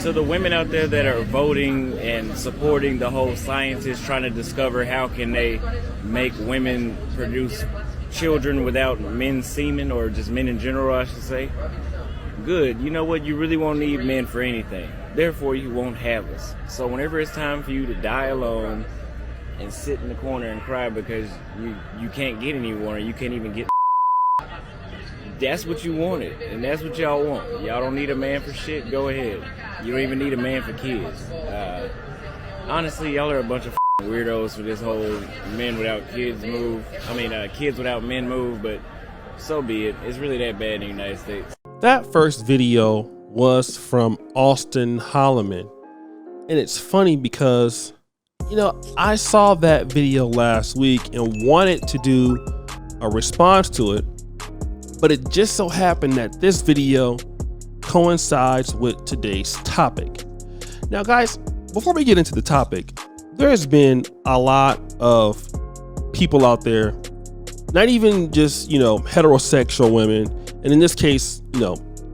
to the women out there that are voting and supporting the whole scientists trying to discover how can they make women produce children without men's semen, or just men in general, I should say. Good. You know what? You really won't need men for anything. Therefore, you won't have us. So whenever it's time for you to die alone and sit in the corner and cry because you can't get anyone, or you can't even get, that's what you wanted, and that's what y'all want. Y'all don't need a man for shit. Go ahead. You don't even need a man for kids. Honestly, y'all are a bunch of weirdos for this whole men without kids move. Kids without men move, but so be it. It's really that bad in the United States. That first video was from Austin Holloman. And it's funny because, I saw that video last week and wanted to do a response to it, but it just so happened that this video coincides with today's topic. Now, guys, before we get into the topic, there's been a lot of people out there, not even just, heterosexual women, and in this case,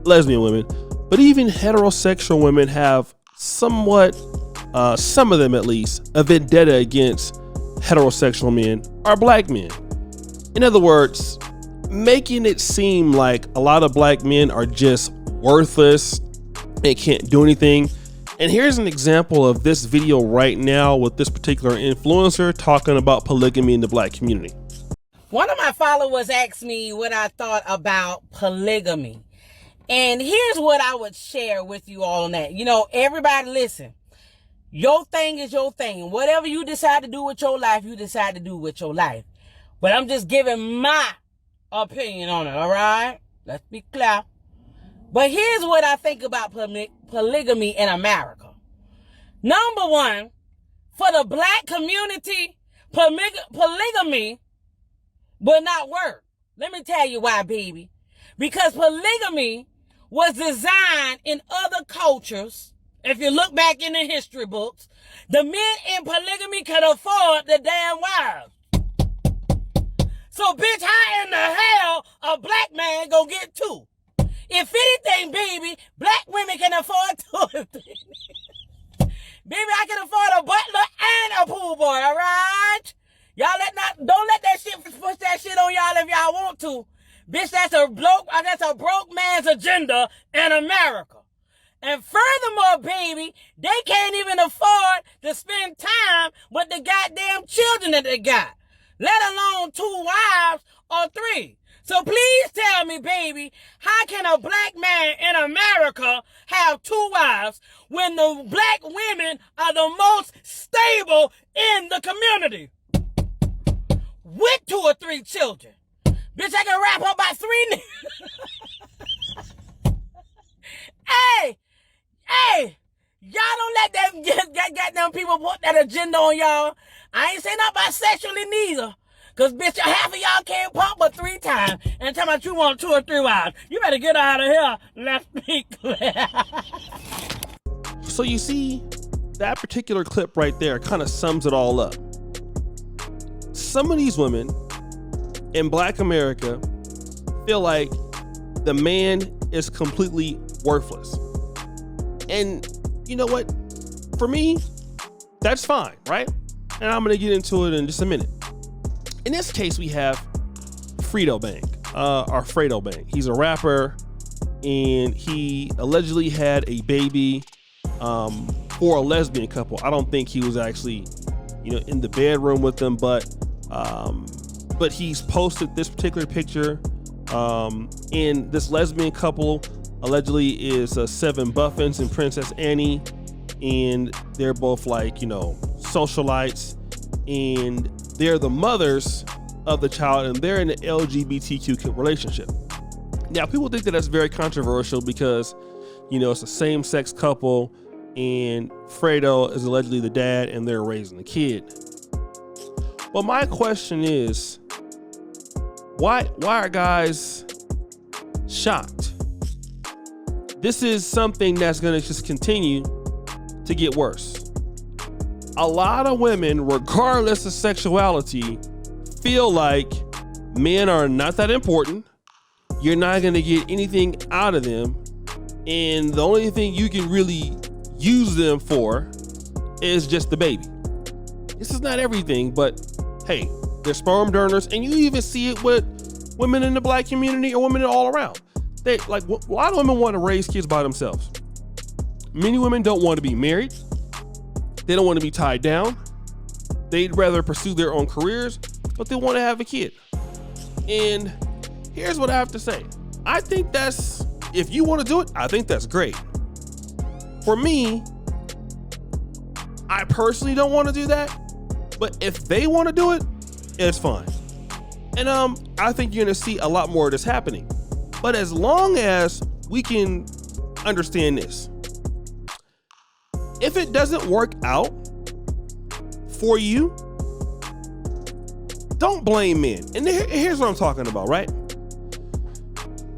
lesbian women, but even heterosexual women have somewhat, some of them at least, a vendetta against heterosexual men or black men. In other words, making it seem like a lot of black men are just worthless and can't do anything. And here's an example of this video right now with this particular influencer talking about polygamy in the black community. One of my followers asked me what I thought about polygamy. And here's what I would share with you all on that. Everybody listen. Your thing is your thing. Whatever you decide to do with your life, you decide to do with your life. But I'm just giving my opinion on it, all right? Let's be clear. But here's what I think about polygamy in America. Number one, for the black community, polygamy will not work. Let me tell you why, baby. Because polygamy was designed in other cultures. If you look back in the history books, the men in polygamy could afford the damn wives. So, bitch, how in the hell a black man gonna get two? If anything, baby, black women can afford two. Baby, I can afford a butler and a pool boy, all right? Don't let that shit push that shit on y'all if y'all want to. Bitch, that's a broke man's agenda in America. And furthermore, baby, they can't even afford to spend time with the goddamn children that they got, let alone 2 wives or 3. So please tell me, baby, how can a black man in America have 2 wives when the black women are the most stable in the community? With 2 or 3 children. Bitch, I can rap up by 3 Hey, y'all don't let them goddamn people put that agenda on y'all. I ain't saying not bisexually neither. Cause bitch, half of y'all can't pump but 3 times and tell me you want 2 or 3 wives. You better get out of here. Let's be clear. So you see, that particular clip right there kind of sums it all up. Some of these women in black America feel like the man is completely worthless. And you know what? For me, that's fine, right? And I'm gonna get into it in just a minute. In this case, we have Fredo Bank. He's a rapper, and he allegedly had a baby for a lesbian couple. I don't think he was actually, in the bedroom with them, but he's posted this particular picture. And this lesbian couple allegedly is Seven Buffins and Princess Annie, and they're both socialites, and they're the mothers of the child, and they're in an LGBTQ relationship. Now, people think that that's very controversial because, it's a same-sex couple, and Fredo is allegedly the dad, and they're raising the kid. But my question is, why are guys shocked? This is something that's going to just continue to get worse. A lot of women, regardless of sexuality, feel like men are not that important. You're not going to get anything out of them. And the only thing you can really use them for is just the baby. This is not everything, but hey, they're sperm donors, and you even see it with women in the black community or women all around. They like a lot of women want to raise kids by themselves. Many women don't want to be married. They don't want to be tied down. They'd rather pursue their own careers, but they want to have a kid. And here's what I have to say. I think if you want to do it, I think that's great. For me, I personally don't want to do that, but if they want to do it, it's fine. And I think you're gonna see a lot more of this happening. But as long as we can understand this, if it doesn't work out for you, don't blame men. And here's what I'm talking about, right?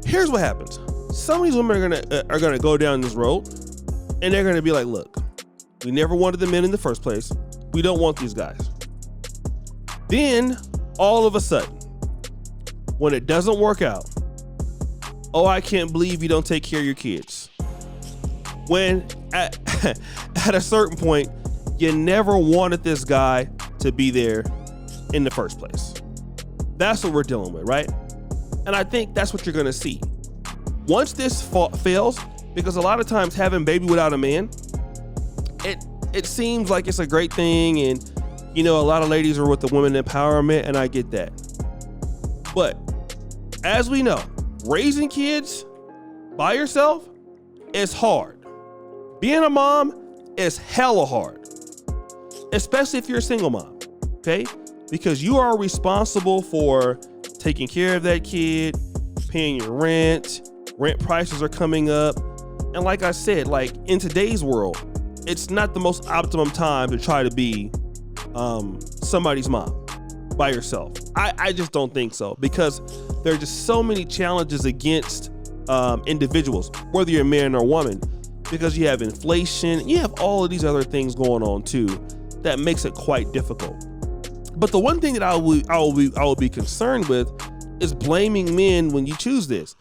Here's what happens. Some of these women are gonna go down this road, and they're gonna be like, look, we never wanted the men in the first place. We don't want these guys. Then all of a sudden, when it doesn't work out, oh, I can't believe you don't take care of your kids. When at a certain point, you never wanted this guy to be there in the first place. That's what we're dealing with, right? And I think that's what you're gonna see. Once this fails, because a lot of times having baby without a man, it seems like it's a great thing, and you know, a lot of ladies are with the women empowerment, and I get that. But as we know, raising kids by yourself is hard. Being a mom is hella hard, especially if you're a single mom, okay? Because you are responsible for taking care of that kid, paying your rent prices are coming up. And like I said, like in today's world, it's not the most optimum time to try to be somebody's mom by yourself. I just don't think so, because there are just so many challenges against individuals, whether you're a man or a woman, because you have inflation, you have all of these other things going on too that makes it quite difficult. But the one thing that I will be concerned with is blaming men when you choose this.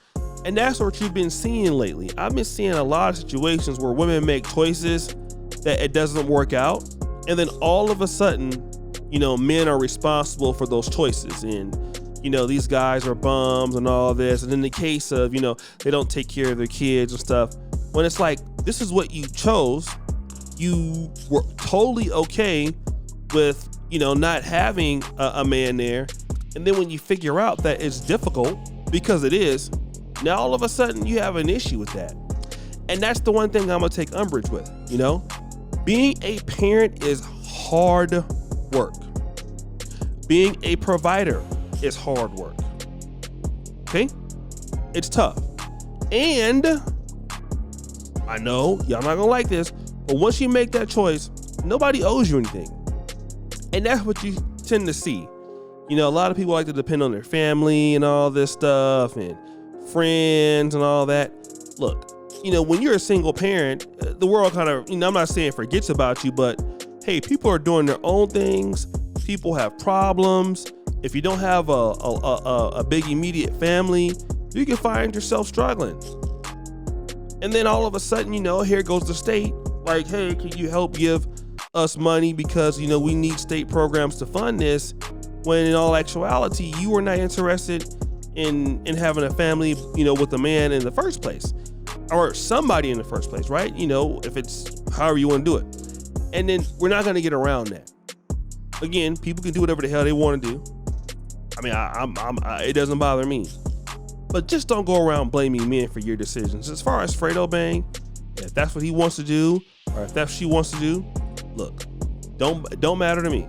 And that's what you've been seeing lately. I've been seeing a lot of situations where women make choices that it doesn't work out, and then all of a sudden, you know, men are responsible for those choices, and you know, these guys are bums and all this. And in the case of, you know, they don't take care of their kids and stuff, when it's like, this is what you chose, you were totally okay with, you know, not having a man there, and then when you figure out that it's difficult, because it is, now all of a sudden you have an issue with that. And that's the one thing I'm gonna take umbrage with. You know, being a parent is hard work. Being a provider is hard work. Okay? It's tough. And I know y'all not gonna like this, but once you make that choice, nobody owes you anything. And that's what you tend to see. You know, a lot of people like to depend on their family and all this stuff, and friends and all that. Look, you know, when you're a single parent, the world kind of, you know, I'm not saying forgets about you, but hey, people are doing their own things. People have problems. If you don't have a big immediate family, you can find yourself struggling. And then all of a sudden, you know, here goes the state, like, hey, can you help give us money because, you know, we need state programs to fund this, when in all actuality, you were not interested in having a family, you know, with a man in the first place, or somebody in the first place, right? You know, if it's however you want to do it. And then we're not going to get around that. Again, people can do whatever the hell they want to do. I mean, it doesn't bother me. But just don't go around blaming men for your decisions. As far as Fredo Bang, if that's what he wants to do, or if that's what she wants to do, look, don't matter to me.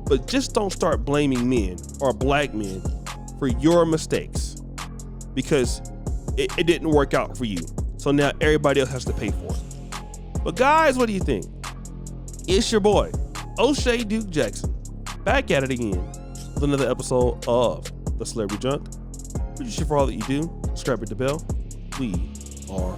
But just don't start blaming men or black men for your mistakes, because it didn't work out for you. So now everybody else has to pay for it. But guys, what do you think? It's your boy, O'Shea Duke Jackson, back at it again with another episode of The Celebrity Junk. Appreciate you for all that you do. Subscribe, hit the bell. We are